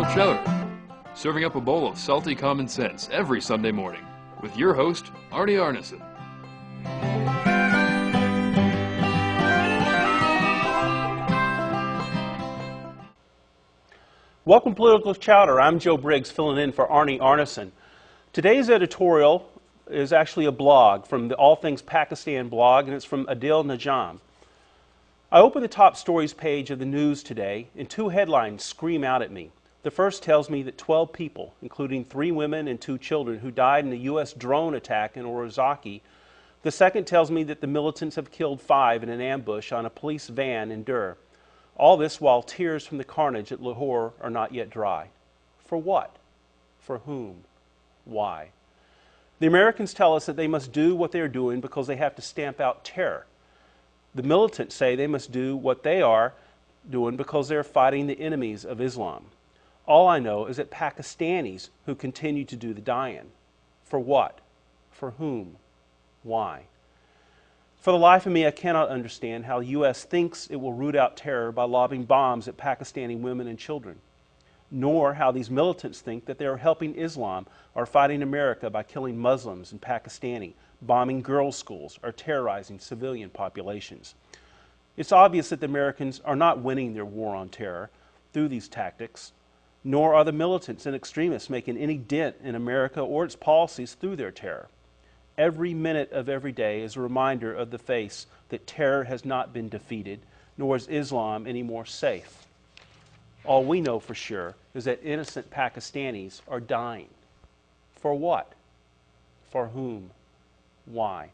Political Chowder, serving up a bowl of salty common sense every Sunday morning with your host, Arnie Arneson. Welcome to Political Chowder. I'm Joe Briggs, filling in for Arnie Arneson. Today's editorial is actually a blog from the All Things Pakistan blog, and it's from Adil Najam. I opened the top stories page of the news today, and two headlines scream out at me. The first tells me that 12 people, including 3 women and 2 children, who died in a U.S. drone attack in Orizaki. The second tells me that the militants have killed 5 in an ambush on a police van in Dur. All this while tears from the carnage at Lahore are not yet dry. For what? For whom? Why? The Americans tell us that they must do what they are doing because they have to stamp out terror. The militants say they must do what they are doing because they are fighting the enemies of Islam. All I know is that Pakistanis who continue to do the dying. For what? For whom? Why? For the life of me, I cannot understand how the U.S. thinks it will root out terror by lobbing bombs at Pakistani women and children, nor how these militants think that they are helping Islam or fighting America by killing Muslims and Pakistani, bombing girls' schools, or terrorizing civilian populations. It's obvious that the Americans are not winning their war on terror through these tactics, nor are the militants and extremists making any dent in America or its policies through their terror. Every minute of every day is a reminder of the face that terror has not been defeated, nor is Islam any more safe. All we know for sure is that innocent Pakistanis are dying. For what? For whom? Why?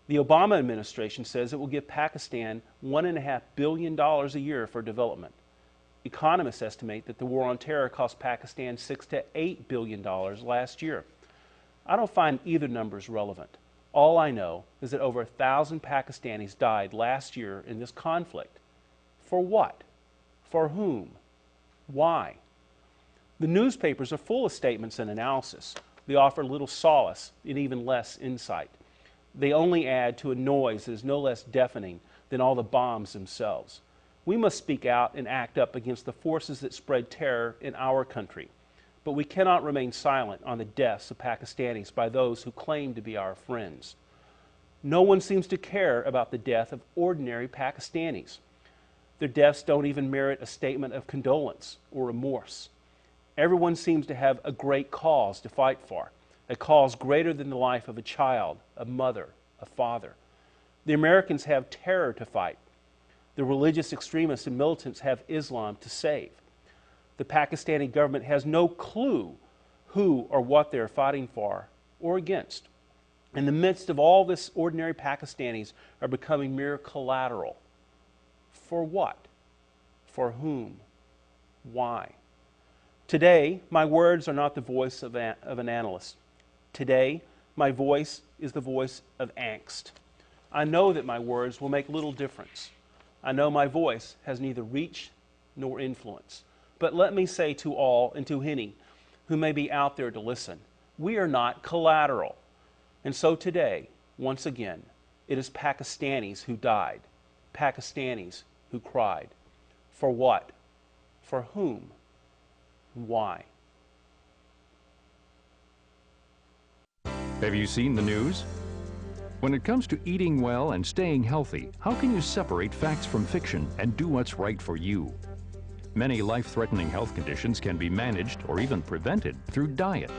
The Obama administration says it will give Pakistan $1.5 billion a year for development. Economists estimate that the war on terror cost Pakistan $6 to $8 billion last year. I don't find either numbers relevant. All I know is that over 1,000 Pakistanis died last year in this conflict. For what? For whom? Why? The newspapers are full of statements and analysis. They offer little solace and even less insight. They only add to a noise that is no less deafening than all the bombs themselves. We must speak out and act up against the forces that spread terror in our country. But we cannot remain silent on the deaths of Pakistanis by those who claim to be our friends. No one seems to care about the death of ordinary Pakistanis. Their deaths don't even merit a statement of condolence or remorse. Everyone seems to have a great cause to fight for, a cause greater than the life of a child, a mother, a father. The Americans have terror to fight. The religious extremists and militants have Islam to save. The Pakistani government has no clue who or what they're fighting for or against. In the midst of all this, ordinary Pakistanis are becoming mere collateral. For what? For whom? Why? Today, my words are not the voice of an analyst. Today, my voice is the voice of angst. I know that my words will make little difference. I know my voice has neither reach nor influence. But let me say to all and to any who may be out there to listen, we are not collateral. And so today, once again, it is Pakistanis who died, Pakistanis who cried. For what? For whom? Why? Have you seen the news? When it comes to eating well and staying healthy, how can you separate facts from fiction and do what's right for you? Many life-threatening health conditions can be managed or even prevented through diet.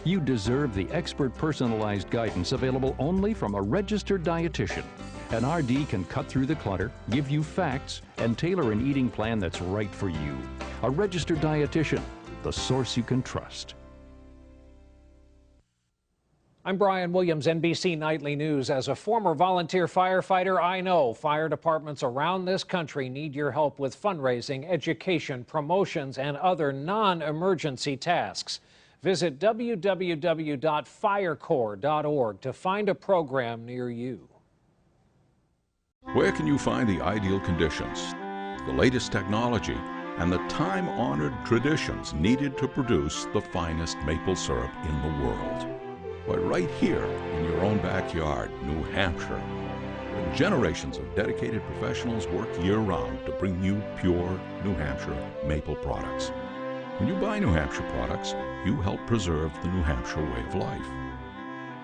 You deserve the expert personalized guidance available only from a registered dietitian. An RD can cut through the clutter, give you facts, and tailor an eating plan that's right for you. A registered dietitian, the source you can trust. I'm Brian Williams, NBC Nightly News. As a former volunteer firefighter, I know fire departments around this country need your help with fundraising, education, promotions, and other non-emergency tasks. Visit www.firecorps.org to find a program near you. Where can you find the ideal conditions, the latest technology, and the time-honored traditions needed to produce the finest maple syrup in the world? But right here in your own backyard, New Hampshire, with Generations of dedicated professionals work year-round to bring you pure New Hampshire maple products. When you buy New Hampshire products, you help preserve the New Hampshire way of life.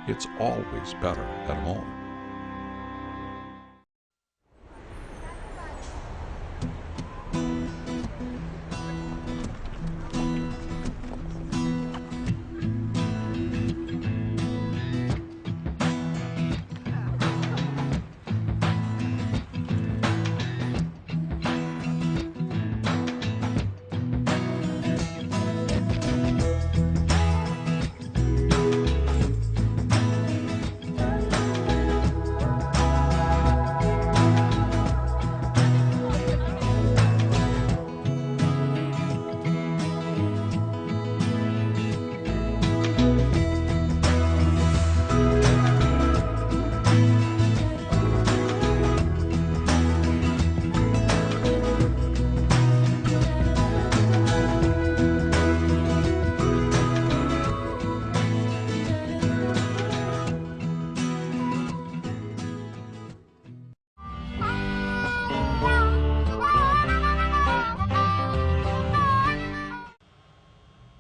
It's always better at home.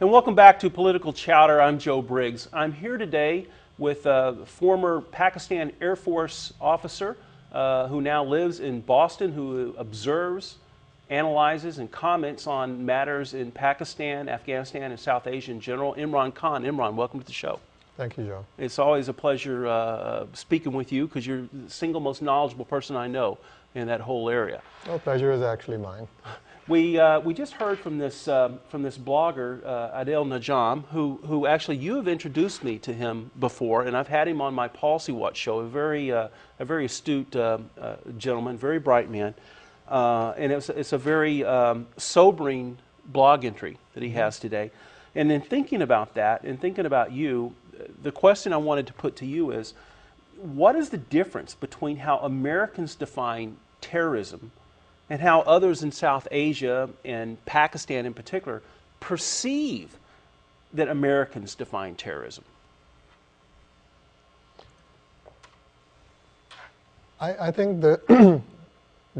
And welcome back to Political Chowder. I'm Joe Briggs. I'm here today with a former Pakistan Air Force officer who now lives in Boston, who observes, analyzes, and comments on matters in Pakistan, Afghanistan, and South Asia in general. Imran Khan. Imran, welcome to the show. Thank you, Joe. It's always a pleasure speaking with you because you're the single most knowledgeable person I know in that whole area. Oh, pleasure is actually mine. We just heard from this blogger, Adil Najam, who actually you have introduced me to him before, and I've had him on my Policy Watch show. A very astute gentleman, very bright man, and it's a very sobering blog entry that he has today. And then thinking about that and thinking about you, the question I wanted to put to you is, what is the difference between how Americans define terrorism and how others in South Asia and Pakistan in particular perceive that Americans define terrorism? I think the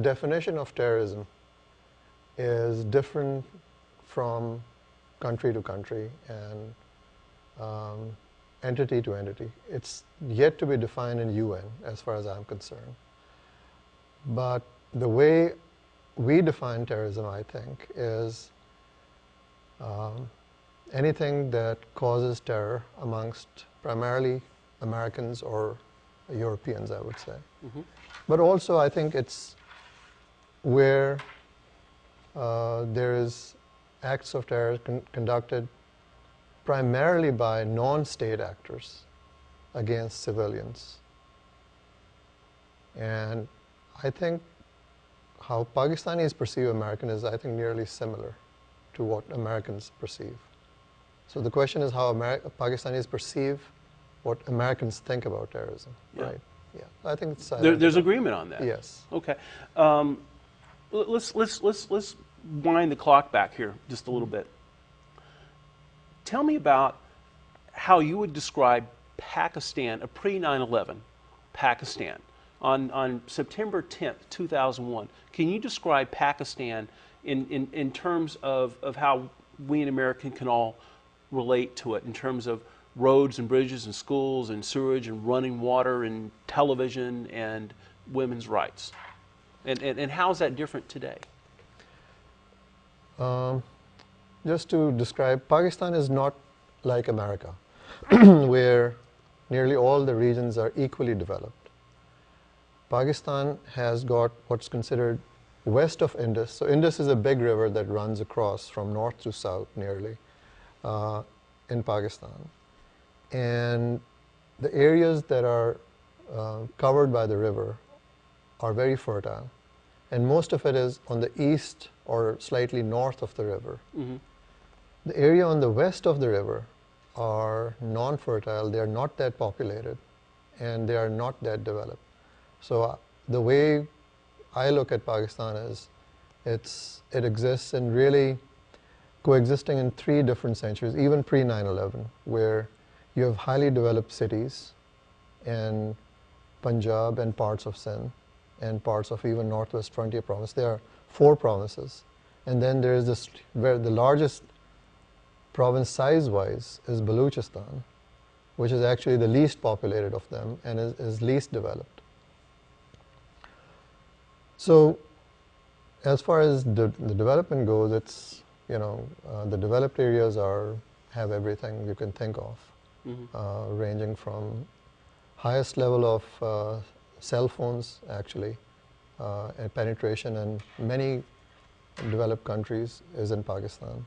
definition of terrorism is different from country to country and entity to entity. It's yet to be defined in UN as far as I'm concerned. But the way we define terrorism, I think, is anything that causes terror amongst primarily Americans or Europeans, I would say. Mm-hmm. But also, I think it's where there is acts of terror conducted primarily by non-state actors against civilians. And I think how Pakistanis perceive American is, I think, nearly similar to what Americans perceive. So the question is how Pakistanis perceive what Americans think about terrorism, right? Yeah, I think it's there's agreement on that. Yes. Okay. Let's wind the clock back here just a little bit. Tell me about how you would describe Pakistan, a pre-9/11 Pakistan. On September 10th, 2001, can you describe Pakistan in terms of how we in America can all relate to it, in terms of roads and bridges and schools and sewage and running water and television and women's rights? And how is that different today? Just to describe, Pakistan is not like America, where nearly all the regions are equally developed. Pakistan has got what's considered west of Indus. So Indus is a big river that runs across from north to south nearly in Pakistan. And the areas that are covered by the river are very fertile. And most of it is on the east or slightly north of the river. Mm-hmm. The area on the west of the river are non-fertile. They are not that populated, and they are not that developed. So the way I look at Pakistan is it exists in really coexisting in three different centuries, even pre-9/11, where you have highly developed cities and Punjab and parts of Sindh and parts of even Northwest Frontier Province. There are 4 provinces. And then there is this, where the largest province size-wise is Baluchistan, which is actually the least populated of them and is least developed. So as far as the development goes, it's, the developed areas have everything you can think of, ranging from highest level of cell phones, actually, and penetration in many developed countries is in Pakistan.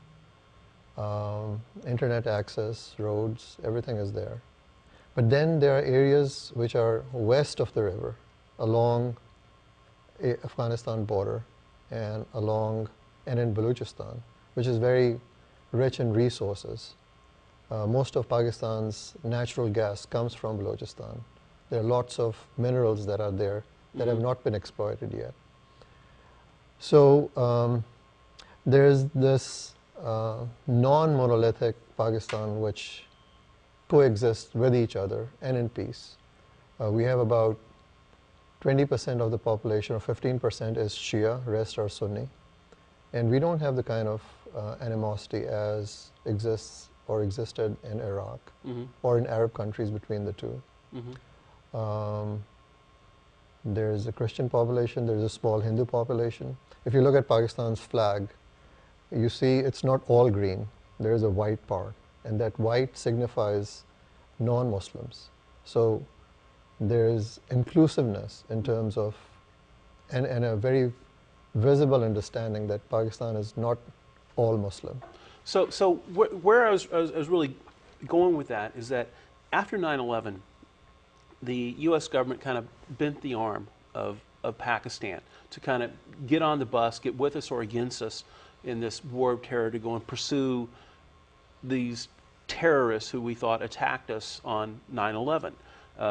Internet access, roads, everything is there. But then there are areas which are west of the river, along Afghanistan border and in Baluchistan, which is very rich in resources. Most of Pakistan's natural gas comes from Balochistan. There are lots of minerals that are there that have not been exploited yet. So there's this non-monolithic Pakistan which coexists with each other and in peace. We have about 20% of the population, or 15% is Shia, rest are Sunni. And we don't have the kind of animosity as exists or existed in Iraq or in Arab countries between the two. There's a Christian population, there's a small Hindu population. If you look at Pakistan's flag, you see it's not all green. There is a white part, and that white signifies non-Muslims. So there is inclusiveness in terms of, and a very visible understanding that Pakistan is not all Muslim. So where I was really going with that is that after 9/11, the U.S. government kind of bent the arm of Pakistan to kind of get on the bus, get with us or against us in this war of terror, to go and pursue these terrorists who we thought attacked us on 9/11,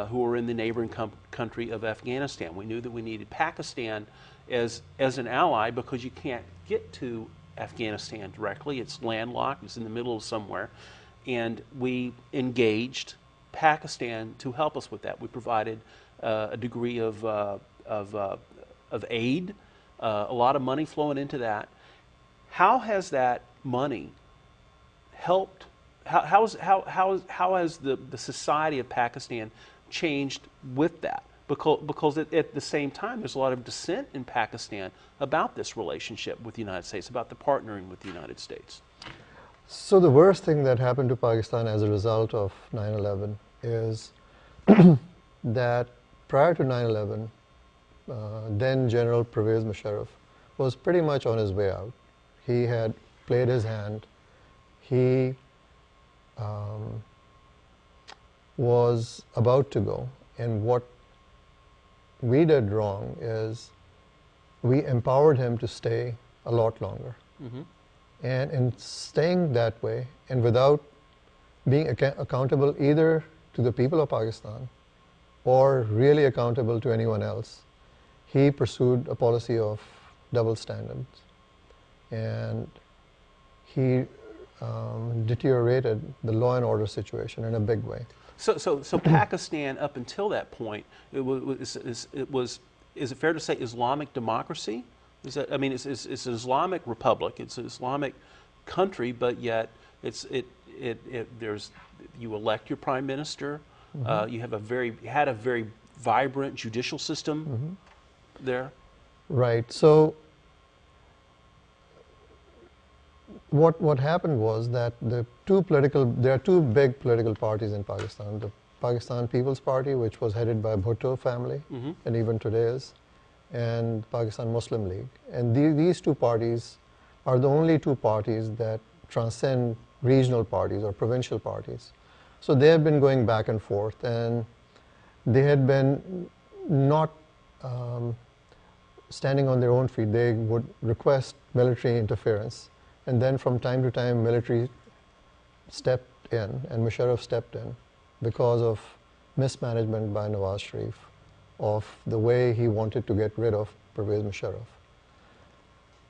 who were in the neighboring country of Afghanistan. We knew that we needed Pakistan as an ally because you can't get to Afghanistan directly. It's landlocked, it's in the middle of somewhere. And we engaged Pakistan to help us with that. We provided a degree of aid, a lot of money flowing into that. How has that money helped? How has the society of Pakistan changed with that? Because at the same time, there's a lot of dissent in Pakistan about this relationship with the United States, about the partnering with the United States. So the worst thing that happened to Pakistan as a result of 9/11 is that prior to 9/11, then General Pervez Musharraf was pretty much on his way out. He had played his hand. He was about to go. And what we did wrong is we empowered him to stay a lot longer. And in staying that way, and without being accountable either to the people of Pakistan or really accountable to anyone else, he pursued a policy of double standards. And he deteriorated the law and order situation in a big way. So Pakistan, up until that point, is it fair to say Islamic democracy? Is that, I mean, it's an Islamic republic. It's an Islamic country, but yet you elect your prime minister. You have had a very vibrant judicial system there. Right. So what happened was that there are two big political parties in Pakistan. The Pakistan People's Party, which was headed by Bhutto family, and even today is, and Pakistan Muslim League. And these two parties are the only two parties that transcend regional parties or provincial parties. So they have been going back and forth, and they had been not standing on their own feet. They would request military interference. And then from time to time, military stepped in, and Musharraf stepped in because of mismanagement by Nawaz Sharif of the way he wanted to get rid of Pervez Musharraf.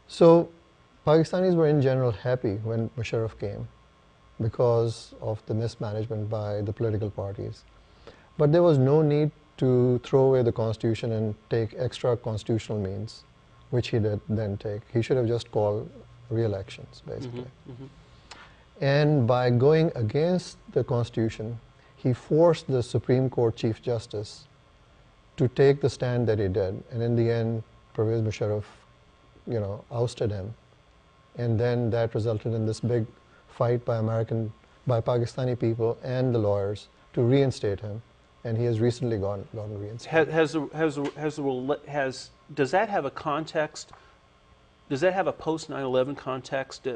So Pakistanis were in general happy when Musharraf came because of the mismanagement by the political parties. But there was no need to throw away the Constitution and take extra constitutional means, which he did then take. He should have just called re-elections, basically. And by going against the Constitution, he forced the Supreme Court Chief Justice to take the stand that he did. And in the end, Pervez Musharraf, ousted him. And then that resulted in this big fight by Pakistani people and the lawyers to reinstate him. And he has recently gotten reinstated. Does that have a context? Does that have a post 9/11 context?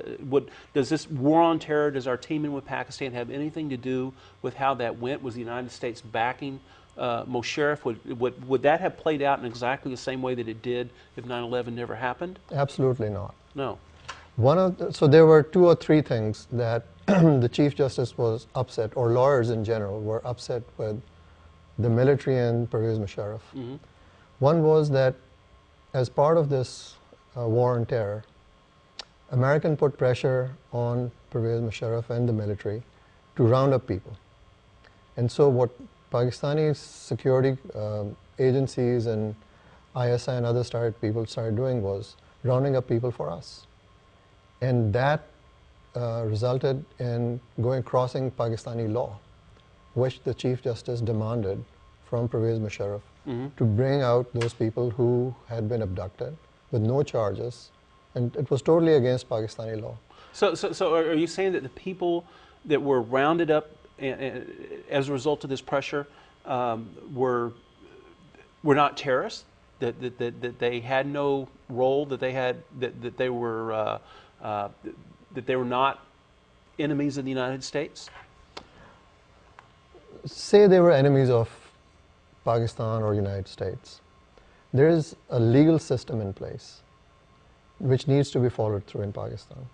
Does this war on terror, does our teaming with Pakistan have anything to do with how that went? Was the United States backing Musharraf? Would that have played out in exactly the same way that it did if 9/11 never happened? Absolutely not. No. So there were 2 or 3 things that the Chief Justice was upset, or lawyers in general were upset with the military and Pervez Musharraf. One was that as part of this war on terror, American put pressure on Pervez Musharraf and the military to round up people. And so what Pakistani security agencies and ISI and other people started doing was rounding up people for us. And that resulted in crossing Pakistani law, which the Chief Justice demanded from Pervez Musharraf to bring out those people who had been abducted with no charges, and it was totally against Pakistani law. So are you saying that the people that were rounded up as a result of this pressure were not terrorists? That they had no role? That they were not enemies of the United States? Say they were enemies of Pakistan or United States. There is a legal system in place which needs to be followed through in Pakistan.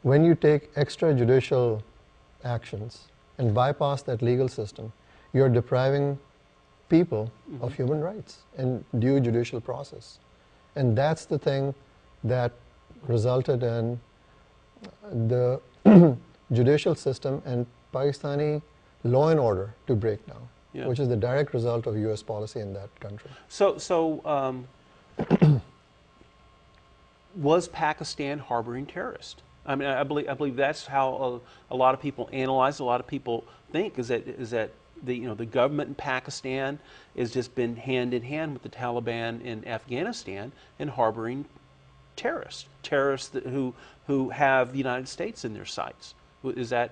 When you take extrajudicial actions and bypass that legal system, you're depriving people of human rights and due judicial process. And that's the thing that resulted in the judicial system and Pakistani law and order to break down, which is the direct result of U.S. policy in that country. So was Pakistan harboring terrorists? I mean, I believe that's how a lot of people analyze. A lot of people think is that the government in Pakistan has just been hand in hand with the Taliban in Afghanistan and harboring terrorists who have the United States in their sights. Is that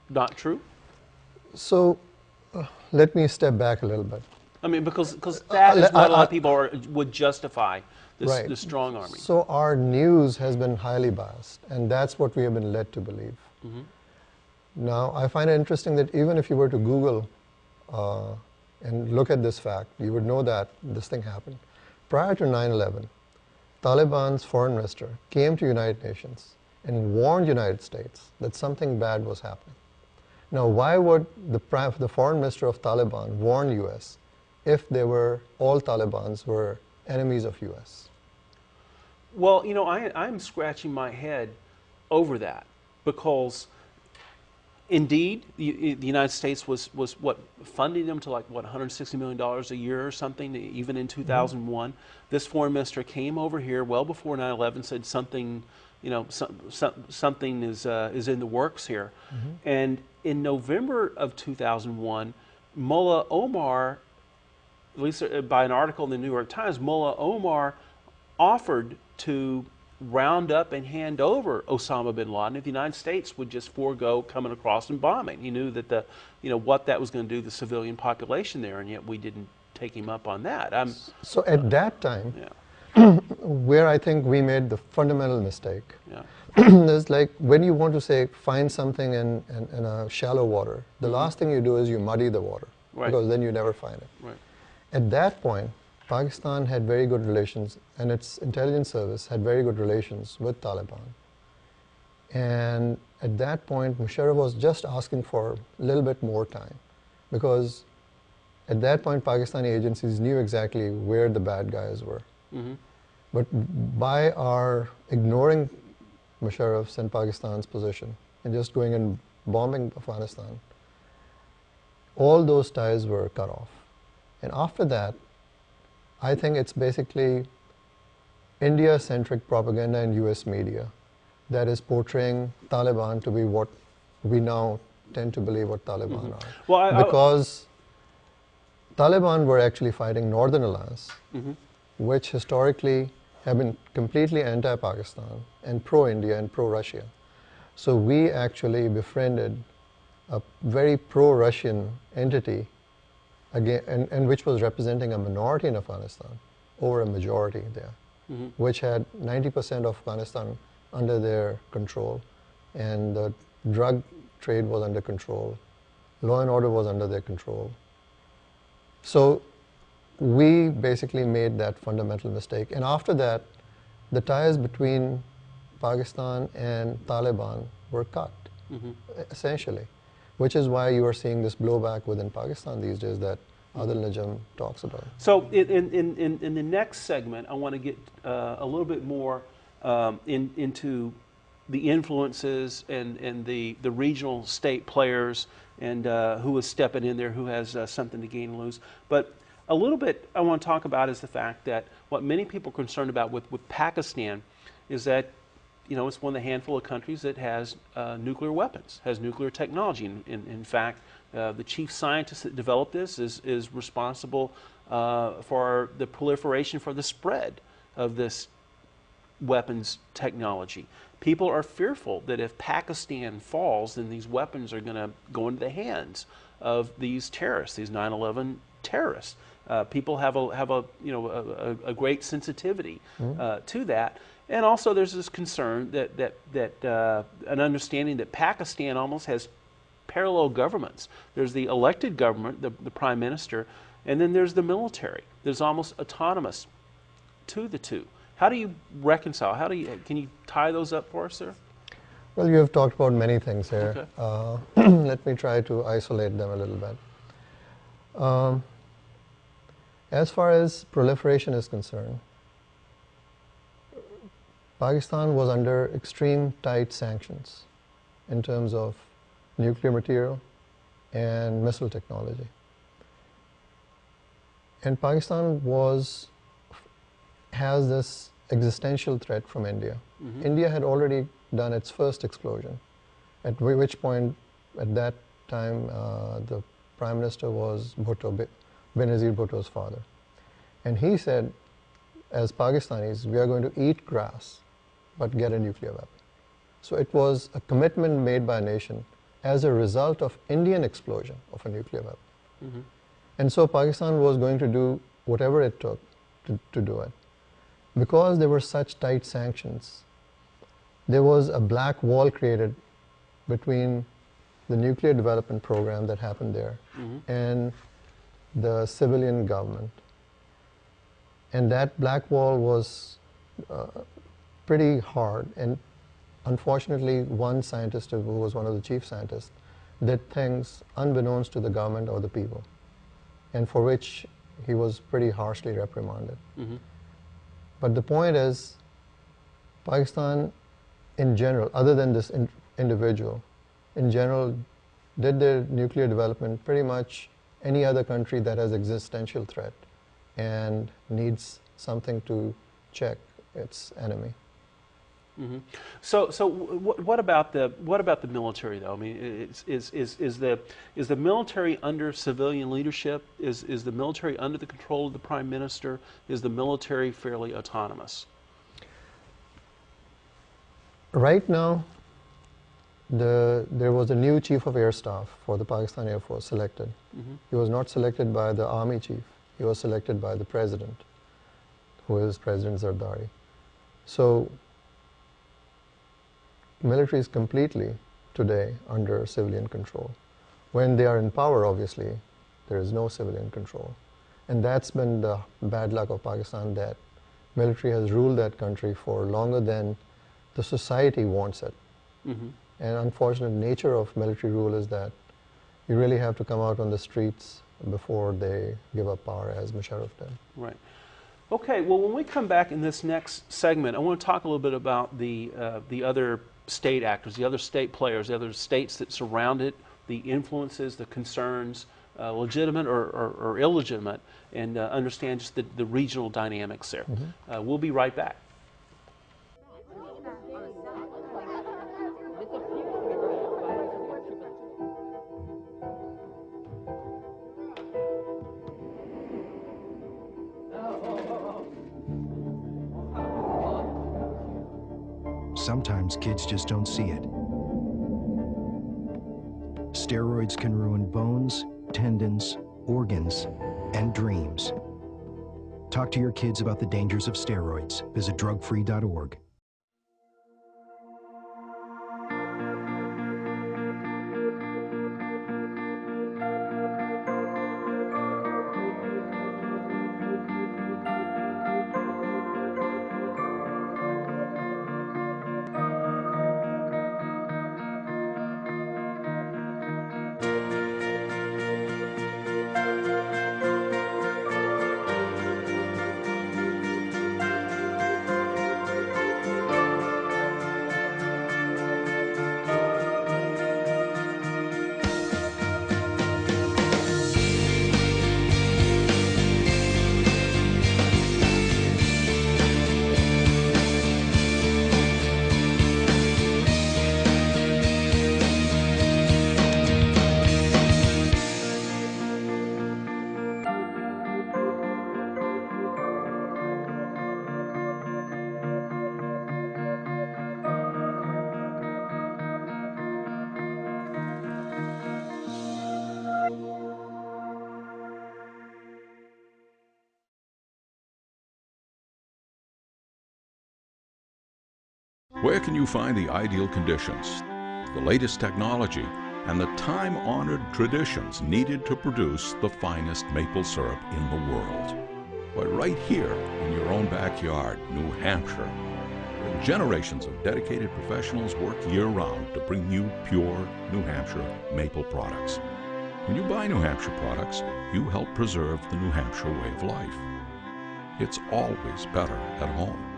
not true? So let me step back a little bit. I mean, because that is what a lot of people would justify this strong army. So our news has been highly biased, and that's what we have been led to believe. Now, I find it interesting that even if you were to Google and look at this fact, you would know that this thing happened. Prior to 9/11, Taliban's foreign minister came to United Nations and warned United States that something bad was happening. Now, why would the foreign minister of Taliban warn U.S. if all Talibans were enemies of U.S.? Well, I'm scratching my head over that because, indeed, the United States was funding them to $160 million a year or something, even in 2001. This foreign minister came over here well before 9/11, said something, something is in the works here, and in November of 2001, Mullah Omar, at least by an article in the New York Times, Mullah Omar offered to round up and hand over Osama bin Laden if the United States would just forego coming across and bombing. He knew that what that was going to do to the civilian population there, and yet we didn't take him up on that. So at that time, where I think we made the fundamental mistake, is like when you want to find something in a shallow water, the last thing you do is you muddy the water, because then you never find it. At that point, Pakistan had very good relations, and its intelligence service had very good relations with Taliban. And at that point, Musharraf was just asking for a little bit more time, because at that point, Pakistani agencies knew exactly where the bad guys were. But by our ignoring Musharraf's and Pakistan's position and just going and bombing Afghanistan, all those ties were cut off. And after that, I think it's basically India-centric propaganda in US media that is portraying Taliban to be what we now tend to believe what Taliban are. Well, because Taliban were actually fighting Northern Alliance, which historically have been completely anti-Pakistan and pro-India and pro-Russia. So we actually befriended a very pro-Russian entity, again, and which was representing a minority in Afghanistan over a majority there, which had 90% of Afghanistan under their control, and the drug trade was under control, law and order was under their control. So we basically made that fundamental mistake. And after that, the ties between Pakistan and Taliban were cut, essentially, which is why you are seeing this blowback within Pakistan these days that Adil Najam talks about. So in the next segment, I want to get a little bit more into the influences and the regional state players and who is stepping in there, who has something to gain and lose. But a little bit I want to talk about is the fact that what many people are concerned about with Pakistan is that, you know, it's one of the handful of countries that has nuclear weapons, has nuclear technology. In fact, the chief scientist that developed this is responsible for the proliferation, for the spread of this weapons technology. People are fearful that if Pakistan falls, then these weapons are going to go into the hands of these terrorists, these 9/11 terrorists. People have a great sensitivity to that, and also there's this concern that an understanding that Pakistan almost has parallel governments. There's the elected government, the prime minister, and then there's the military. There's almost autonomous to the two. How do you reconcile? Can you tie those up for us, sir? Well, you have talked about many things here. Okay. Let me try to isolate them a little bit. As far as proliferation is concerned, Pakistan was under extreme tight sanctions in terms of nuclear material and missile technology. And Pakistan has this existential threat from India. India had already done its first explosion, at which point, at that time, the Prime Minister was Bhutto, Benazir Bhutto's father. And he said, as Pakistanis, we are going to eat grass, but get a nuclear weapon. So it was a commitment made by a nation as a result of Indian explosion of a nuclear weapon. And so Pakistan was going to do whatever it took to do it. Because there were such tight sanctions, there was a black wall created between the nuclear development program that happened there and the civilian government. And that black wall was pretty hard. And unfortunately, one scientist who was one of the chief scientists did things unbeknownst to the government or the people, and for which he was pretty harshly reprimanded. But the point is, Pakistan in general, other than this individual, in general, did their nuclear development pretty much any other country that has existential threat and needs something to check its enemy. So what about the military though? I mean, is the military under civilian leadership? Is the military under the control of the prime minister? Is the military fairly autonomous? Right now, there was a new chief of air staff for the Pakistan Air Force selected. He was not selected by the army chief. He was selected by the president, who is President Zardari. So military is completely today under civilian control. When they are in power, obviously, there is no civilian control. And that's been the bad luck of Pakistan, that military has ruled that country for longer than the society wants it. And unfortunate nature of military rule is that you really have to come out on the streets before they give up power, as Musharraf did. Right. Okay, well, when we come back in this next segment, I want to talk a little bit about the other state actors, the other state players, the other states that surround it, the influences, the concerns, legitimate or illegitimate, and understand just the regional dynamics there. We'll be right back. Sometimes kids just don't see it. Steroids can ruin bones, tendons, organs, and dreams. Talk to your kids about the dangers of steroids. Visit drugfree.org. Where can you find the ideal conditions, the latest technology, and the time-honored traditions needed to produce the finest maple syrup in the world? But right here in your own backyard, New Hampshire, where generations of dedicated professionals work year-round to bring you pure New Hampshire maple products. When you buy New Hampshire products, you help preserve the New Hampshire way of life. It's always better at home.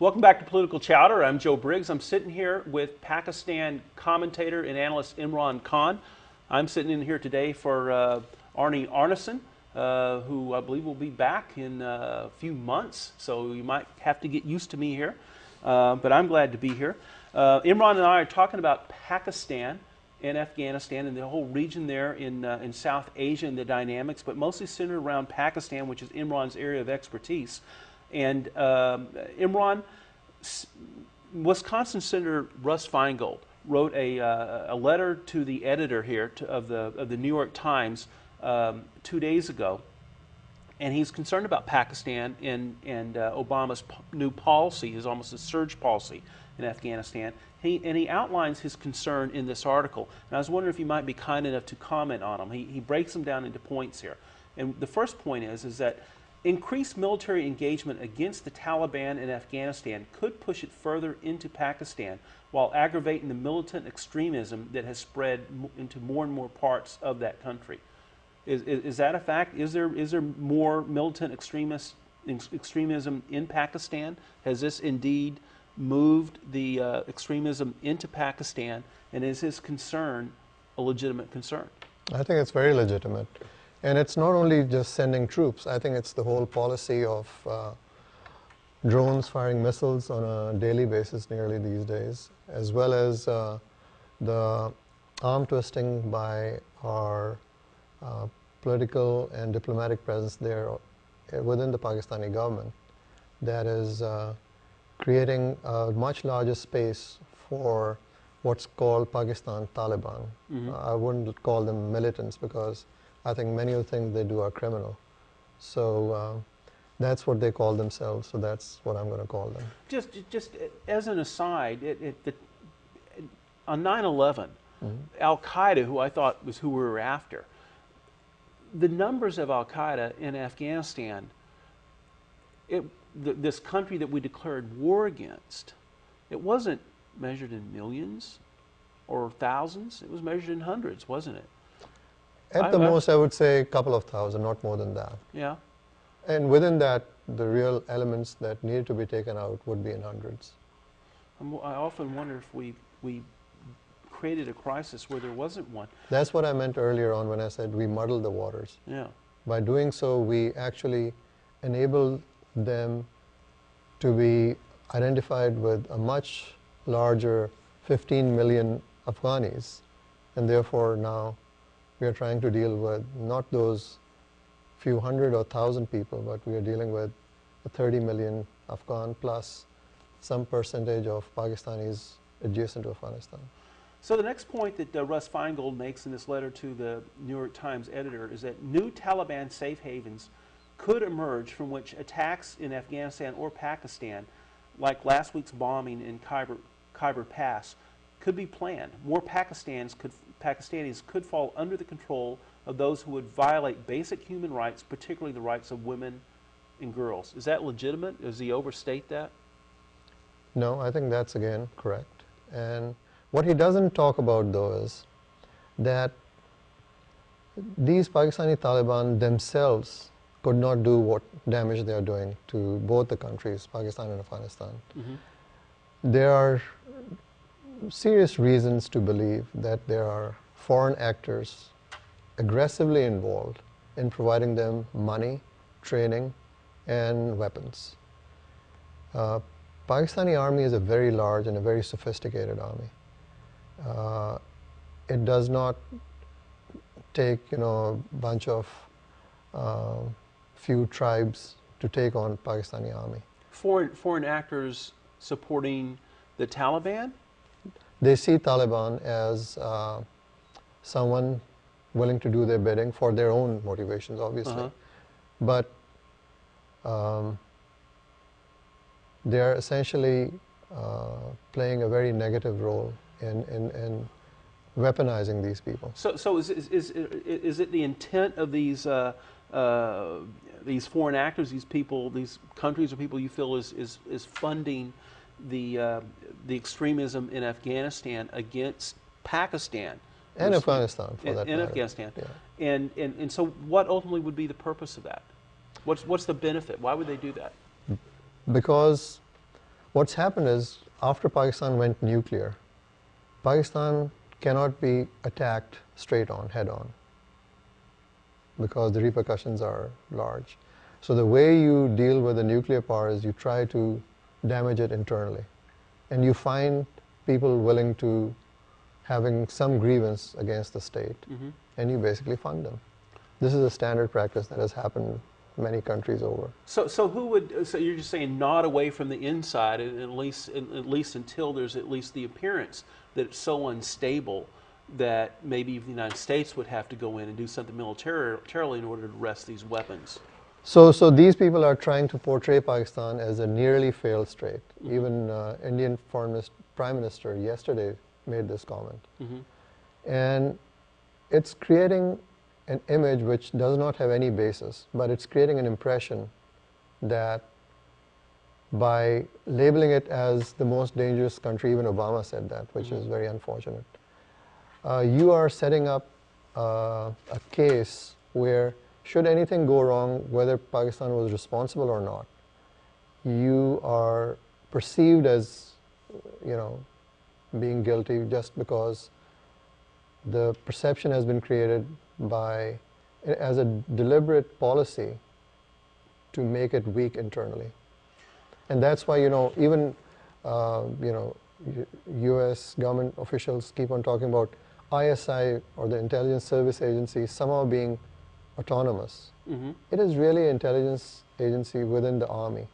Welcome back to Political Chowder. I'm Joe Briggs. I'm sitting here with Pakistan commentator and analyst Imran Khan. I'm sitting in here today for Arnie Arneson, who I believe will be back in a few months, so you might have to get used to me here, but I'm glad to be here. Imran and I are talking about Pakistan and Afghanistan and the whole region there in South Asia and the dynamics, but mostly centered around Pakistan, which is Imran's area of expertise. And Imran, Wisconsin Senator Russ Feingold wrote a letter to the editor here of the New York Times 2 days ago, and he's concerned about Pakistan and Obama's new policy, his almost a surge policy in Afghanistan. And he outlines his concern in this article. And I was wondering if you might be kind enough to comment on them. He breaks them down into points here. And the first point is that increased military engagement against the Taliban in Afghanistan could push it further into Pakistan while aggravating the militant extremism that has spread into more and more parts of that country. Is that a fact? Is there more militant extremism in Pakistan? Has this indeed moved the extremism into Pakistan? And is his concern a legitimate concern? I think it's very legitimate. And it's not only just sending troops. I think it's the whole policy of drones firing missiles on a daily basis nearly these days, as well as the arm twisting by our political and diplomatic presence there within the Pakistani government that is creating a much larger space for what's called Pakistan Taliban. I wouldn't call them militants because I think many of the things they do are criminal. So that's what they call themselves, so that's what I'm going to call them. Just as an aside, on 9/11, Al-Qaeda, who I thought was who we were after, the numbers of Al-Qaeda in Afghanistan, this country that we declared war against, it wasn't measured in millions or thousands, it was measured in hundreds, wasn't it? At the most, I would say a couple of thousand, not more than that. Yeah. And within that, the real elements that needed to be taken out would be in hundreds. I often wonder if we created a crisis where there wasn't one. That's what I meant earlier on when I said we muddled the waters. Yeah. By doing so, we actually enabled them to be identified with a much larger 15 million Afghanis, and therefore now we are trying to deal with not those few hundred or thousand people, but we are dealing with a 30 million Afghan plus some percentage of Pakistanis adjacent to Afghanistan. So the next point that Russ Feingold makes in this letter to the New York Times editor is that new Taliban safe havens could emerge from which attacks in Afghanistan or Pakistan, like last week's bombing in Khyber Pass, could be planned. More Pakistanis could fall under the control of those who would violate basic human rights, particularly the rights of women and girls. Is that legitimate? Does he overstate that? No, I think that's again correct. And what he doesn't talk about, though, is that these Pakistani Taliban themselves could not do what damage they are doing to both the countries, Pakistan and Afghanistan. Mm-hmm. There are serious reasons to believe that there are foreign actors aggressively involved in providing them money, training, and weapons. Pakistani army is a very large and a very sophisticated army. It does not take, a bunch of few tribes to take on Pakistani army. Foreign actors supporting the Taliban? They see Taliban as someone willing to do their bidding for their own motivations, obviously. But they are essentially playing a very negative role in weaponizing these people. So is it the intent of these foreign actors, these people, these countries or people you feel is funding the extremism in Afghanistan against Pakistan? And Afghanistan, for that matter. In Afghanistan. Yeah. And so what ultimately would be the purpose of that? What's the benefit? Why would they do that? Because what's happened is, after Pakistan went nuclear, Pakistan cannot be attacked straight on, head on, because the repercussions are large. So the way you deal with a nuclear power is you try to damage it internally. And you find people willing to having some grievance against the state, and you basically fund them. This is a standard practice that has happened many countries over. So who would? So you're just saying not away from the inside, at least until there's at least the appearance that it's so unstable that maybe the United States would have to go in and do something militarily in order to wrest these weapons. So these people are trying to portray Pakistan as a nearly failed state. Even Indian Prime Minister yesterday made this comment. And it's creating an image which does not have any basis, but it's creating an impression that by labeling it as the most dangerous country, even Obama said that, which is very unfortunate, you are setting up a case where, should anything go wrong, whether Pakistan was responsible or not, you are perceived as, being guilty just because the perception has been created as a deliberate policy to make it weak internally. And that's why, even, U.S. government officials keep on talking about ISI, or the Intelligence Service Agency, somehow being autonomous. It is really an intelligence agency within the Army.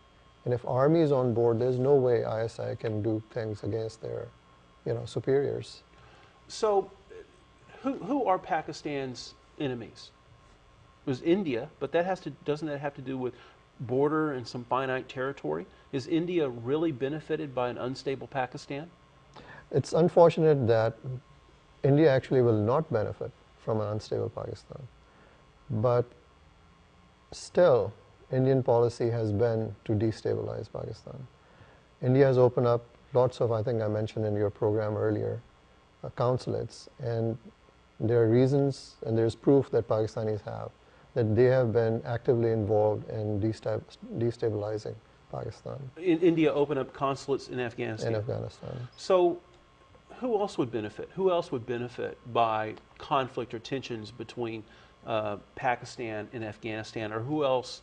And if Army is on board, there's no way ISI can do things against their, superiors. So who are Pakistan's enemies? It was India, but doesn't that have to do with border and some finite territory? Is India really benefited by an unstable Pakistan? It's unfortunate that India actually will not benefit from an unstable Pakistan. But still, Indian policy has been to destabilize Pakistan. India has opened up lots of, I think I mentioned in your program earlier, consulates, and there are reasons and there's proof that Pakistanis have that they have been actively involved in destabilizing Pakistan. India opened up consulates in Afghanistan. In Afghanistan. So who else would benefit? Who else would benefit by conflict or tensions between Pakistan and Afghanistan, or who else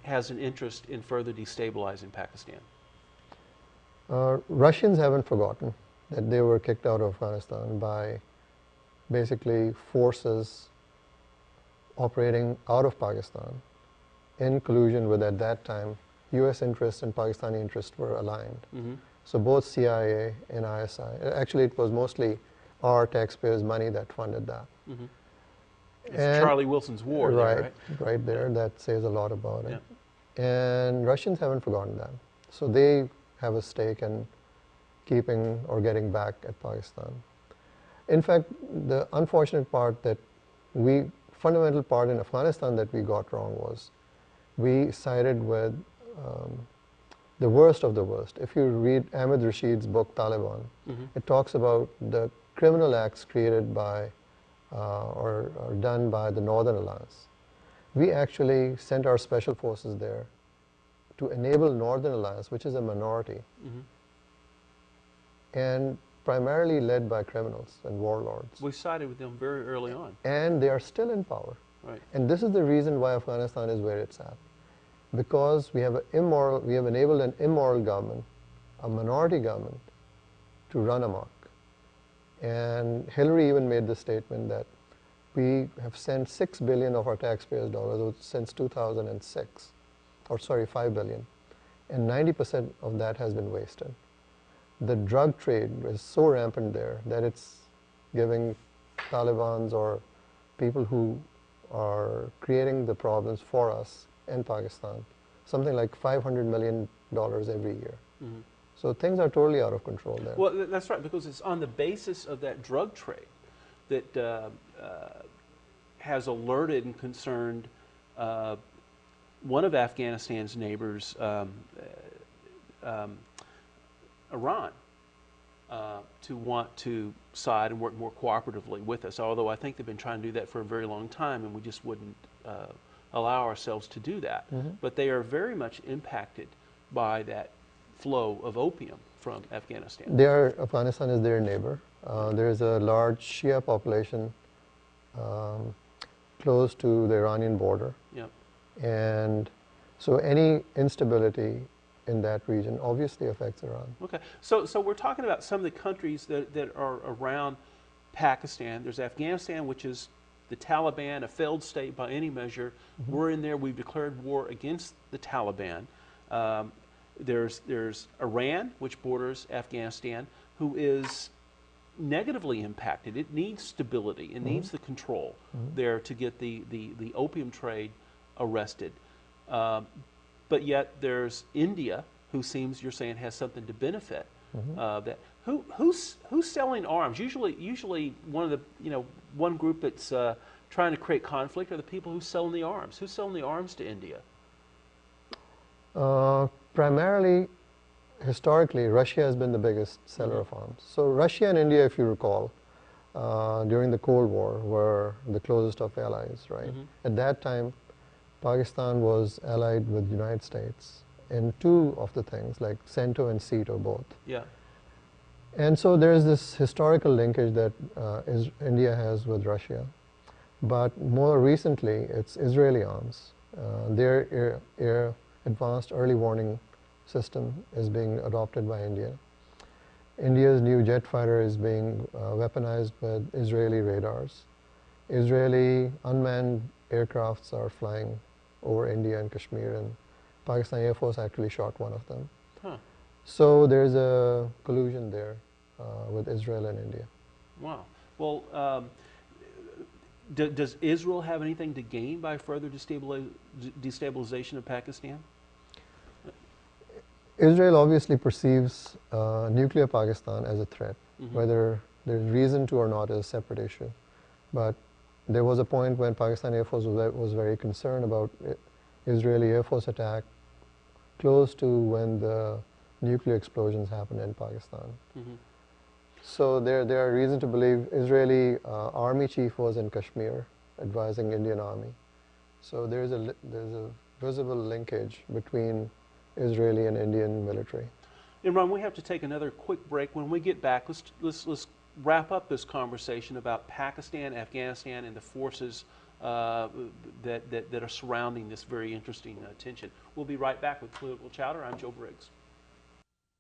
has an interest in further destabilizing Pakistan? Russians haven't forgotten that they were kicked out of Afghanistan by basically forces operating out of Pakistan in collusion with, at that time, US interests and Pakistani interests were aligned. Mm-hmm. So both CIA and ISI, actually it was mostly our taxpayers' money that funded that. Mm-hmm. It's Charlie Wilson's war, right, there, right there. Yeah. That says a lot about it. Yeah. And Russians haven't forgotten that. So they have a stake in keeping or getting back at Pakistan. In fact, the unfortunate part that fundamental part in Afghanistan that we got wrong was we sided with the worst of the worst. If you read Ahmed Rashid's book, Taliban, mm-hmm. it talks about the criminal acts created by or done by the Northern Alliance. We actually sent our special forces there to enable Northern Alliance, which is a minority, mm-hmm. and primarily led by criminals and warlords. We sided with them very early on. And they are still in power. Right. And this is the reason why Afghanistan is where it's at. Because we have enabled an immoral government, a minority government, to run amok. And Hillary even made the statement that we have sent $6 billion of our taxpayers' dollars since 2006, or sorry, $5 billion, and 90% of that has been wasted. The drug trade is so rampant there that it's giving Talibans or people who are creating the problems for us in Pakistan something like $500 million every year. Mm-hmm. So things are totally out of control there. Well, that's right, because it's on the basis of that drug trade that has alerted and concerned one of Afghanistan's neighbors, Iran, to want to side and work more cooperatively with us, although I think they've been trying to do that for a very long time, and we just wouldn't allow ourselves to do that. Mm-hmm. But they are very much impacted by that flow of opium from Afghanistan. Afghanistan is their neighbor. There is a large Shia population close to the Iranian border. Yep. And so any instability in that region obviously affects Iran. Okay, so we're talking about some of the countries that are around Pakistan. There's Afghanistan, which is the Taliban, a failed state by any measure. Mm-hmm. We're in there. We've declared war against the Taliban. There's Iran, which borders Afghanistan, who is negatively impacted. It needs stability. It mm-hmm. needs the control mm-hmm. there to get the opium trade arrested. But yet there's India, who seems, you're saying, has something to benefit. Mm-hmm. Who's selling arms? Usually one of the one group that's trying to create conflict are the people who selling the arms. Who's selling the arms to India? Primarily, historically, Russia has been the biggest seller mm-hmm. of arms. So Russia and India, if you recall, during the Cold War, were the closest of allies, right? Mm-hmm. At that time, Pakistan was allied with the United States in two of the things, like CENTO and CETO both. Yeah. And so there's this historical linkage that India has with Russia. But more recently, it's Israeli arms. Their advanced early warning system is being adopted by India. India's new jet fighter is being weaponized with Israeli radars. Israeli unmanned aircrafts are flying over India and Kashmir, and Pakistan Air Force actually shot one of them. Huh. So there's a collusion there with Israel and India. Wow. Well, does Israel have anything to gain by further destabilization of Pakistan? Israel obviously perceives nuclear Pakistan as a threat. Mm-hmm. Whether there's reason to or not is a separate issue. But there was a point when Pakistan Air Force was very concerned about Israeli Air Force attack close to when the nuclear explosions happened in Pakistan. Mm-hmm. So there are reason to believe Israeli army chief was in Kashmir advising Indian army. So there's a visible linkage between Israeli and Indian military. Imran, we have to take another quick break. When we get back, let's wrap up this conversation about Pakistan, Afghanistan, and the forces that are surrounding this very interesting tension. We'll be right back with Political Chowder. I'm Joe Briggs.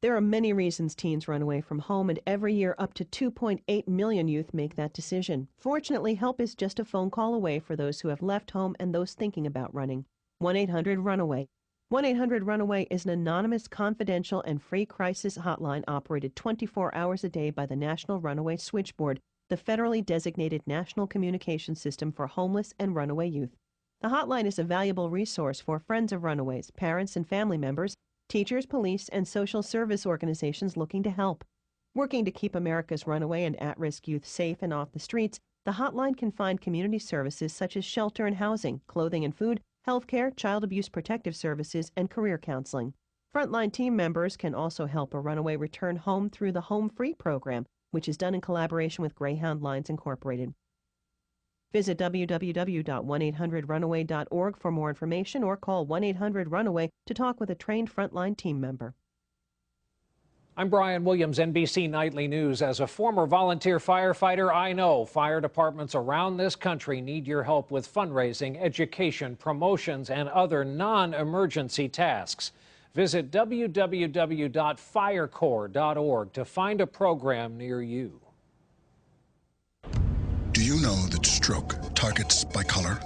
There are many reasons teens run away from home, and every year up to 2.8 million youth make that decision. Fortunately, help is just a phone call away for those who have left home and those thinking about running. 1-800-RUNAWAY. 1-800-RUNAWAY is an anonymous, confidential, and free crisis hotline operated 24 hours a day by the National Runaway Switchboard, the federally designated national communication system for homeless and runaway youth. The hotline is a valuable resource for friends of runaways, parents and family members, teachers, police, and social service organizations looking to help. Working to keep America's runaway and at-risk youth safe and off the streets, the hotline can find community services such as shelter and housing, clothing and food, health care, child abuse protective services, and career counseling. Frontline team members can also help a runaway return home through the Home Free program, which is done in collaboration with Greyhound Lines Incorporated. Visit www.1800runaway.org for more information or call 1-800-RUNAWAY to talk with a trained frontline team member. I'm Brian Williams, NBC Nightly News. As a former volunteer firefighter, I know fire departments around this country need your help with fundraising, education, promotions, and other non-emergency tasks. Visit www.firecorps.org to find a program near you. Do you know that stroke targets by color?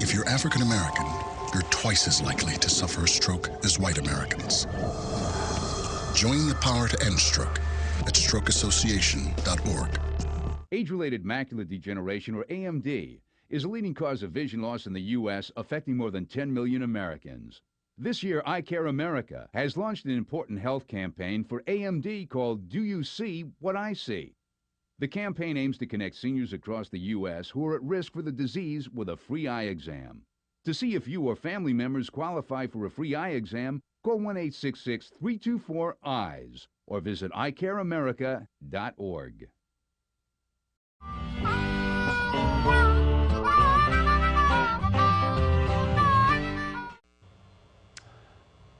If you're African American, you're twice as likely to suffer a stroke as white Americans. Join the power to end stroke at strokeassociation.org. Age-related macular degeneration, or AMD, is a leading cause of vision loss in the U.S., affecting more than 10 million Americans. This year, Eye Care America has launched an important health campaign for AMD called Do You See What I See? The campaign aims to connect seniors across the U.S. who are at risk for the disease with a free eye exam. To see if you or family members qualify for a free eye exam, call 1-866-324-EYES or visit eyecareamerica.org.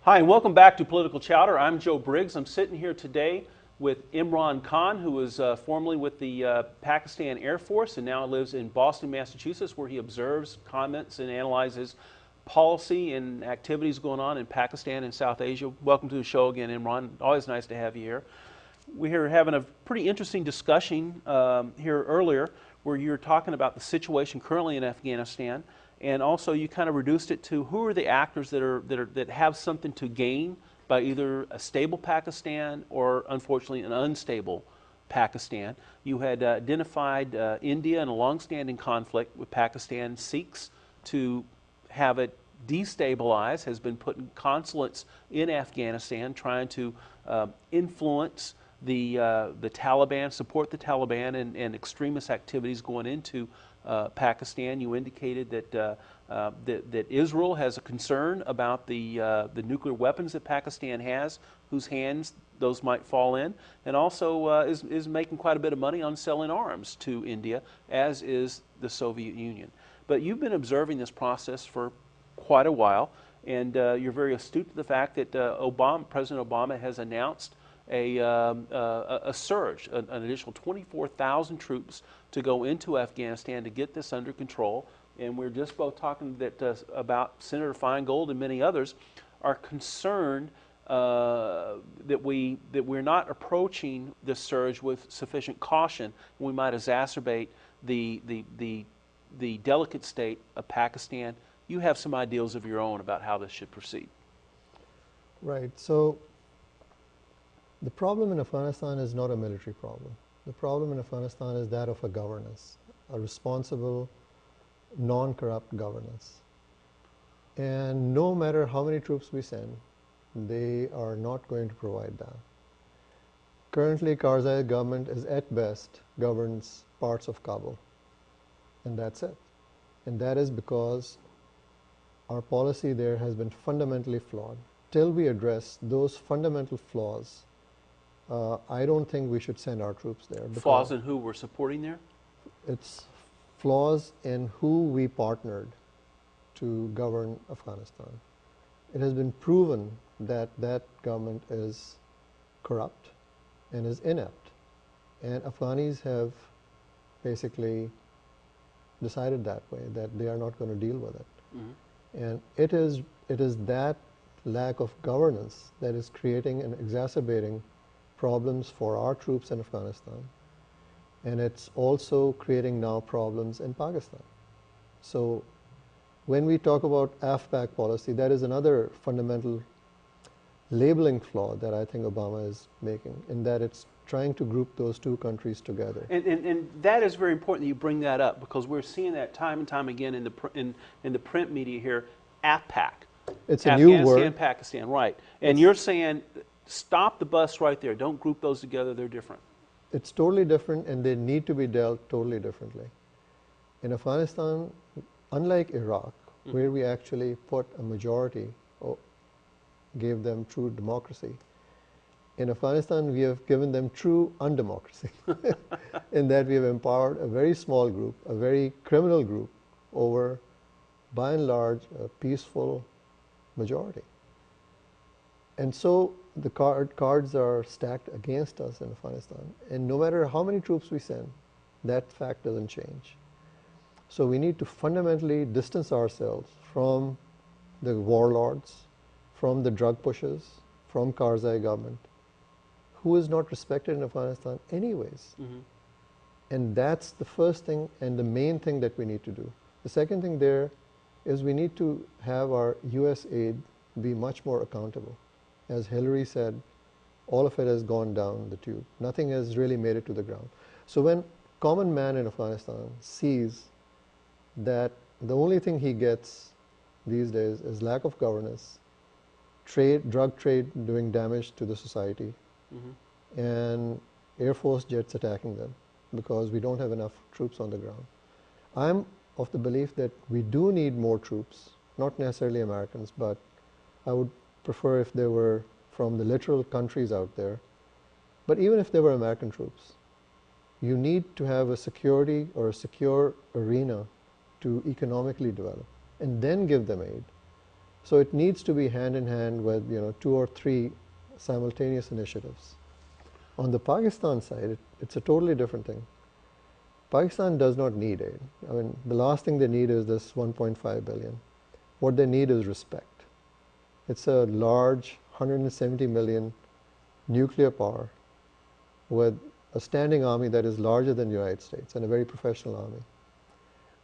Hi, and welcome back to Political Chowder. I'm Joe Briggs. I'm sitting here today with Imran Khan, who was formerly with the Pakistan Air Force and now lives in Boston, Massachusetts, where he observes, comments, and analyzes policy and activities going on in Pakistan and South Asia. Welcome to the show again, Imran. Always nice to have you here. We were having a pretty interesting discussion here earlier where you were talking about the situation currently in Afghanistan, and also you kind of reduced it to who are the actors that have something to gain by either a stable Pakistan or, unfortunately, an unstable Pakistan. You had identified India in a long-standing conflict with Pakistan seeks to have it destabilize, has been putting consulates in Afghanistan trying to influence the Taliban, support the Taliban and extremist activities going into Pakistan. You indicated that that Israel has a concern about the nuclear weapons that Pakistan has, whose hands those might fall in, and also is making quite a bit of money on selling arms to India, as is the Soviet Union. But you've been observing this process for quite a while, and you're very astute to the fact that President Obama has announced a surge, an additional 24,000 troops to go into Afghanistan to get this under control. And we're just both talking about Senator Feingold and many others are concerned that we're not approaching this surge with sufficient caution. We might exacerbate the delicate state of Pakistan. You have some ideals of your own about how this should proceed. Right. So the problem in Afghanistan is not a military problem. The problem in Afghanistan is that of a governance, a responsible, non-corrupt governance. And no matter how many troops we send, they are not going to provide that. Currently, Karzai government is at best governs parts of Kabul, and that's it. And that is because our policy there has been fundamentally flawed. Till we address those fundamental flaws, I don't think we should send our troops there. Flaws in who we're supporting there? It's flaws in who we partnered to govern Afghanistan. It has been proven that that government is corrupt and is inept. And Afghanis have basically decided that way, that they are not going to deal with it. And it is that lack of governance that is creating and exacerbating problems for our troops in Afghanistan. And it's also creating now problems in Pakistan. So when we talk about AFPAC policy, that is another fundamental labeling flaw that I think Obama is making, in that it's trying to group those two countries together. And that is very important that you bring that up, because we're seeing that time and time again in the print media here, AFPAC. It's a new word. Afghanistan, Pakistan, right. And you're saying, stop the bus right there. Don't group those together. They're different. It's totally different, and they need to be dealt totally differently. In Afghanistan, unlike Iraq, where we actually put a majority, or gave them true democracy, in Afghanistan we have given them true undemocracy, in that we have empowered a very small group, a very criminal group, over, by and large, a peaceful majority. And so the cards are stacked against us in Afghanistan. And no matter how many troops we send, that fact doesn't change. So we need to fundamentally distance ourselves from the warlords, from the drug pushers, from Karzai government, who is not respected in Afghanistan anyways. And that's the first thing and the main thing that we need to do. The second thing there is we need to have our US aid be much more accountable. As Hillary said, all of it has gone down the tube. Nothing has really made it to the ground. So when common man in Afghanistan sees that the only thing he gets these days is lack of governance, drug trade doing damage to the society, and Air Force jets attacking them because we don't have enough troops on the ground. I'm of the belief that we do need more troops, not necessarily Americans, but I would prefer if they were from the literal countries out there. But even if they were American troops, you need to have a security or a secure arena to economically develop, and then give them aid. So it needs to be hand in hand with 2 or 3 simultaneous initiatives. On the Pakistan side, it's a totally different thing. Pakistan does not need aid. I mean, the last thing they need is this 1.5 billion. What they need is respect. It's a large 170 million nuclear power with a standing army that is larger than the United States and a very professional army.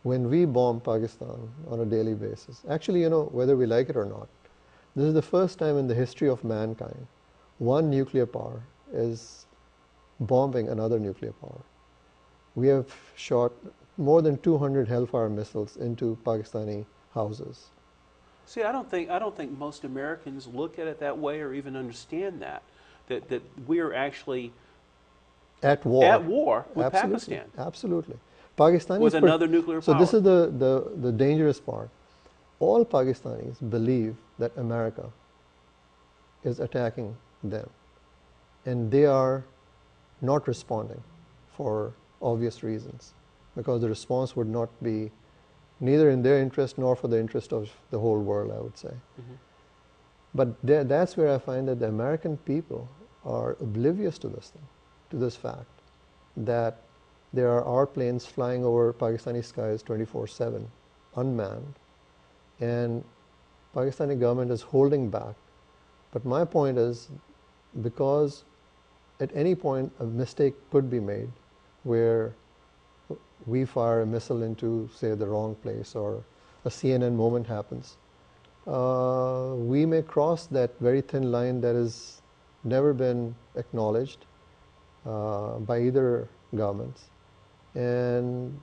When we bomb Pakistan on a daily basis, actually, whether we like it or not, this is the first time in the history of mankind one nuclear power is bombing another nuclear power. We have shot more than 200 Hellfire missiles into Pakistani houses. See, I don't think most Americans look at it that way or even understand that we are actually at war with Absolutely. Pakistan. Absolutely. Pakistanis with another nuclear power. So this is the dangerous part. All Pakistanis believe that America is attacking them, and they are not responding for obvious reasons, because the response would not be neither in their interest nor for the interest of the whole world, I would say. But that's where I find that the American people are oblivious to this thing, to this fact, that there are our planes flying over Pakistani skies 24/7, unmanned, and Pakistani government is holding back. But my point is, because at any point a mistake could be made where we fire a missile into, say, the wrong place, or a CNN moment happens, we may cross that very thin line that has never been acknowledged by either governments, and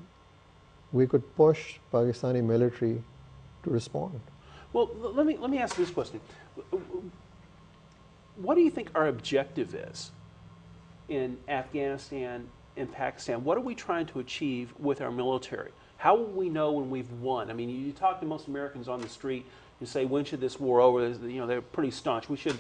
we could push Pakistani military to respond. Well, let me ask this question. What do you think our objective is in Afghanistan and Pakistan? What are we trying to achieve with our military? How will we know when we've won? I mean, you talk to most Americans on the street, you say, when should this war over? They're pretty staunch. We should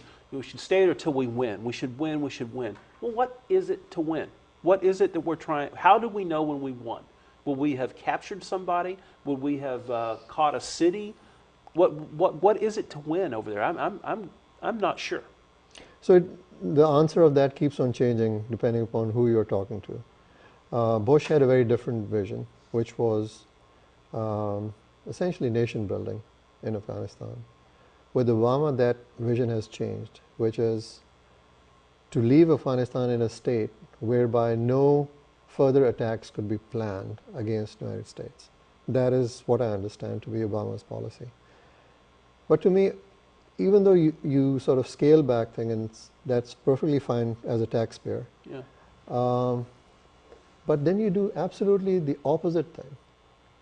stay there till we win. We should win, we should win. Well, what is it to win? What is it that we're trying? How do we know when we won? Would we have captured somebody? Would we have caught a city? What is it to win over there? I'm not sure. So the answer of that keeps on changing depending upon who you're talking to. Bush had a very different vision, which was essentially nation building in Afghanistan. With Obama, that vision has changed, which is to leave Afghanistan in a state whereby no further attacks could be planned against the United States. That is what I understand to be Obama's policy. But to me, even though you sort of scale back things, and that's perfectly fine as a taxpayer, Yeah. but then you do absolutely the opposite thing.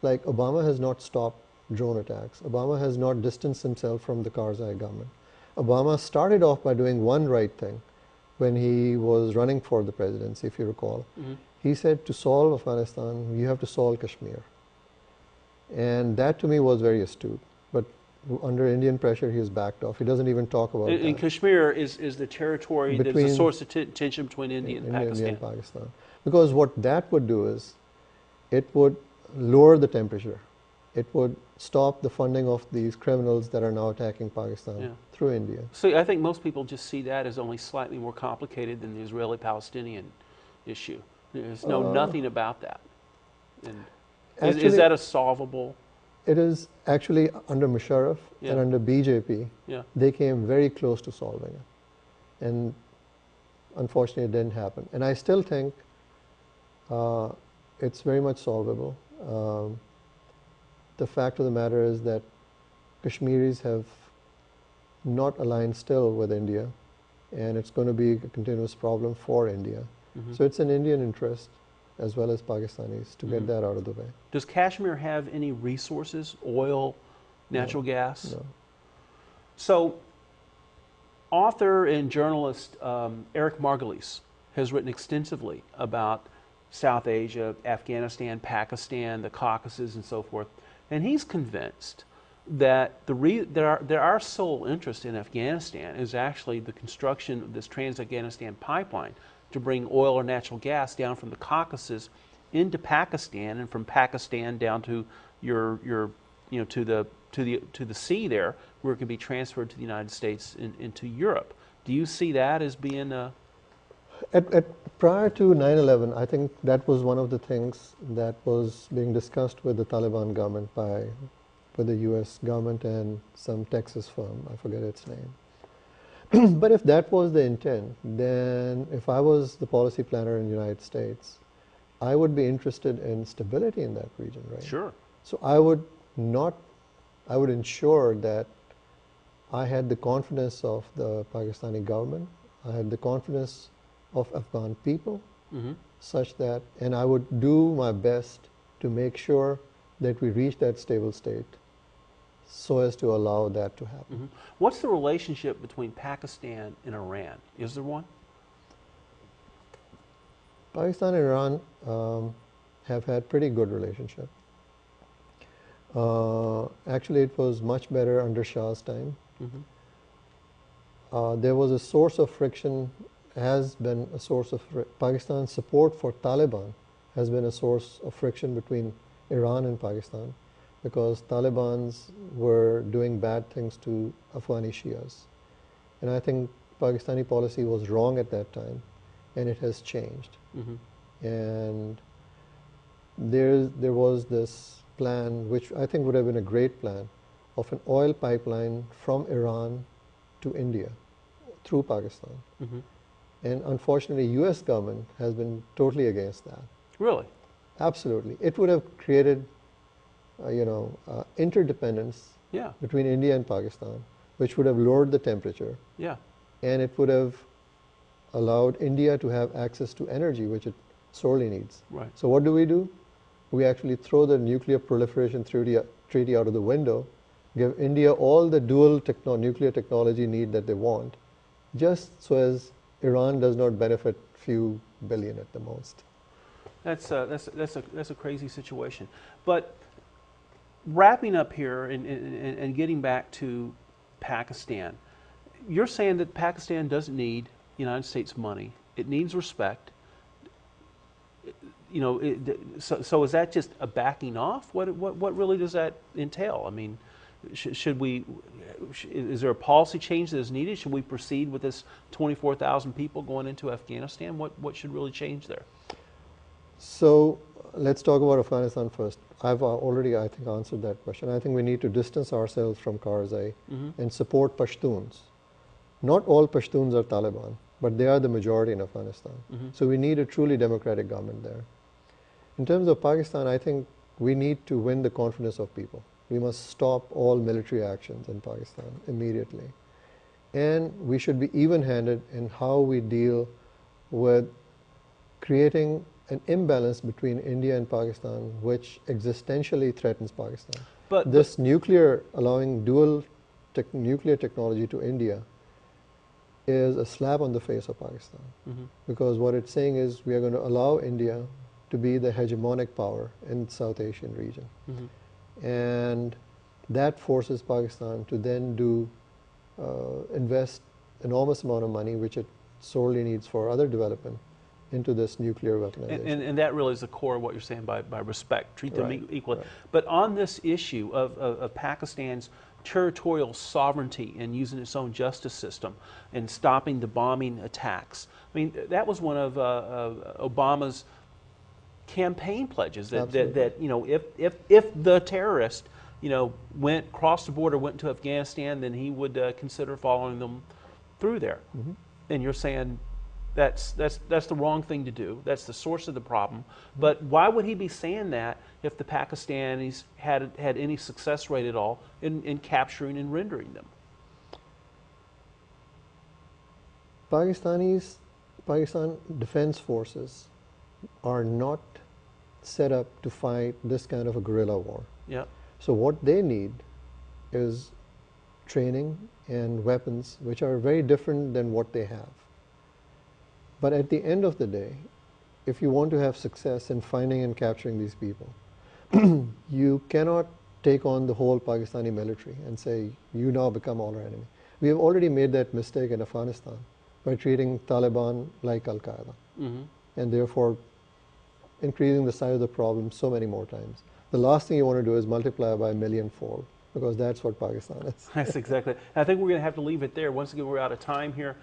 Like Obama has not stopped drone attacks. Obama has not distanced himself from the Karzai government. Obama started off by doing one right thing when he was running for the presidency, if you recall. Mm-hmm. He said to solve Afghanistan, you have to solve Kashmir. And that to me was very astute. But under Indian pressure, he has backed off. He doesn't even talk about that. And Kashmir is the territory that is a source of tension between India and Pakistan. India and Pakistan. Because what that would do is, it would lower the temperature. It would stop the funding of these criminals that are now attacking Pakistan through India. So I think most people just see that as only slightly more complicated than the Israeli-Palestinian issue. There's nothing about that. And is that a solvable? It is actually under Musharraf and under BJP. Yeah. They came very close to solving it. And unfortunately, it didn't happen. And I still think it's very much solvable. The fact of the matter is that Kashmiris have not aligned still with India, and it's going to be a continuous problem for India. Mm-hmm. So it's an Indian interest as well as Pakistanis to get that out of the way. Does Kashmir have any resources, oil, natural gas? No. So author and journalist Eric Margolis has written extensively about South Asia, Afghanistan, Pakistan, the Caucasus, and so forth. And he's convinced that our sole interest in Afghanistan is actually the construction of this trans-Afghanistan pipeline to bring oil or natural gas down from the Caucasus into Pakistan, and from Pakistan down to to the sea there, where it can be transferred to the United States and into Europe. Do you see that as being a... Prior to 9/11, I think that was one of the things that was being discussed with the Taliban government with the U.S. government and some Texas firm, I forget its name. But if that was the intent, then if I was the policy planner in the United States, I would be interested in stability in that region, right? Sure. So I would ensure that I had the confidence of the Pakistani government, I had the confidence of Afghan people, such that, and I would do my best to make sure that we reach that stable state so as to allow that to happen. What's the relationship between Pakistan and Iran? Is there one? Pakistan and Iran have had pretty good relationship. Actually, it was much better under Shah's time. There was a source of friction, has been a source of Pakistan's support for Taliban has been a source of friction between Iran and Pakistan, because Talibans were doing bad things to Afghani Shias. And I think Pakistani policy was wrong at that time, and it has changed. And there was this plan, which I think would have been a great plan, of an oil pipeline from Iran to India through Pakistan. And unfortunately, U.S. government has been totally against that. Really? Absolutely. It would have created, interdependence between India and Pakistan, which would have lowered the temperature. Yeah. And it would have allowed India to have access to energy, which it sorely needs. Right. So what do? We actually throw the nuclear proliferation treaty out of the window, give India all the dual nuclear technology need that they want, just so as Iran does not benefit few billion at the most. That's a crazy situation. But wrapping up here and getting back to Pakistan, you're saying that Pakistan doesn't need United States money. It needs respect. you know, so is that just a backing off? What really does that entail? I mean, should we? Is there a policy change that is needed? Should we proceed with this 24,000 people going into Afghanistan? What should really change there? So let's talk about Afghanistan first. I've already, I think, answered that question. I think we need to distance ourselves from Karzai and support Pashtuns. Not all Pashtuns are Taliban, but they are the majority in Afghanistan. So we need a truly democratic government there. In terms of Pakistan, I think we need to win the confidence of people. We must stop all military actions in Pakistan immediately. And we should be even-handed in how we deal with creating an imbalance between India and Pakistan, which existentially threatens Pakistan. But this nuclear, allowing dual nuclear technology to India is a slap on the face of Pakistan. Because what it's saying is we are going to allow India to be the hegemonic power in the South Asian region. And that forces Pakistan to then invest enormous amount of money, which it sorely needs for other development, into this nuclear weaponization. And that really is the core of what you're saying by respect, treat them equally. But on this issue of Pakistan's territorial sovereignty and using its own justice system and stopping the bombing attacks, I mean, that was one of Obama's campaign pledges that you know, if the terrorist, you know, went across the border, went to Afghanistan, then he would consider following them through there. And you're saying that's the wrong thing to do. That's the source of the problem. But why would he be saying that if the Pakistanis had any success rate at all in capturing and rendering them? Pakistan Defense Forces are not set up to fight this kind of a guerrilla war. So what they need is training and weapons which are very different than what they have. But at the end of the day, if you want to have success in finding and capturing these people, you cannot take on the whole Pakistani military and say, you now become all our enemy. We have already made that mistake in Afghanistan by treating Taliban like Al-Qaeda, and therefore increasing the size of the problem so many more times. The last thing you want to do is multiply by a millionfold, because that's what Pakistan is. That's exactly. I think we're going to have to leave it there. Once again, we're out of time here.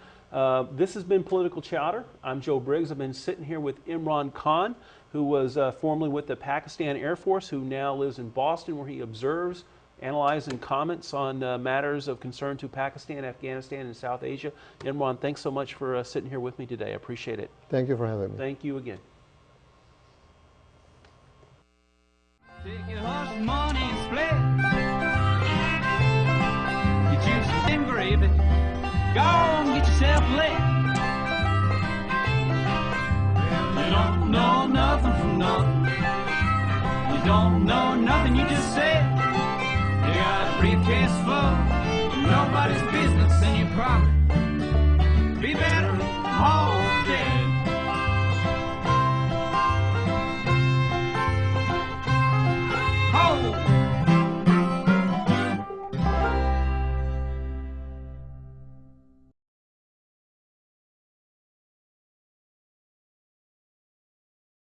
This has been Political Chowder. I'm Joe Briggs. I've been sitting here with Imran Khan, who was formerly with the Pakistan Air Force, who now lives in Boston, where he observes, analyzes, and comments on matters of concern to Pakistan, Afghanistan, and South Asia. Imran, thanks so much for sitting here with me today. I appreciate it. Thank you for having me. Thank you again. Take your horse money and split. Get you some gravy. Go on, get yourself lit. You don't know nothing from nothing. You don't know nothing, you just said. You got a briefcase full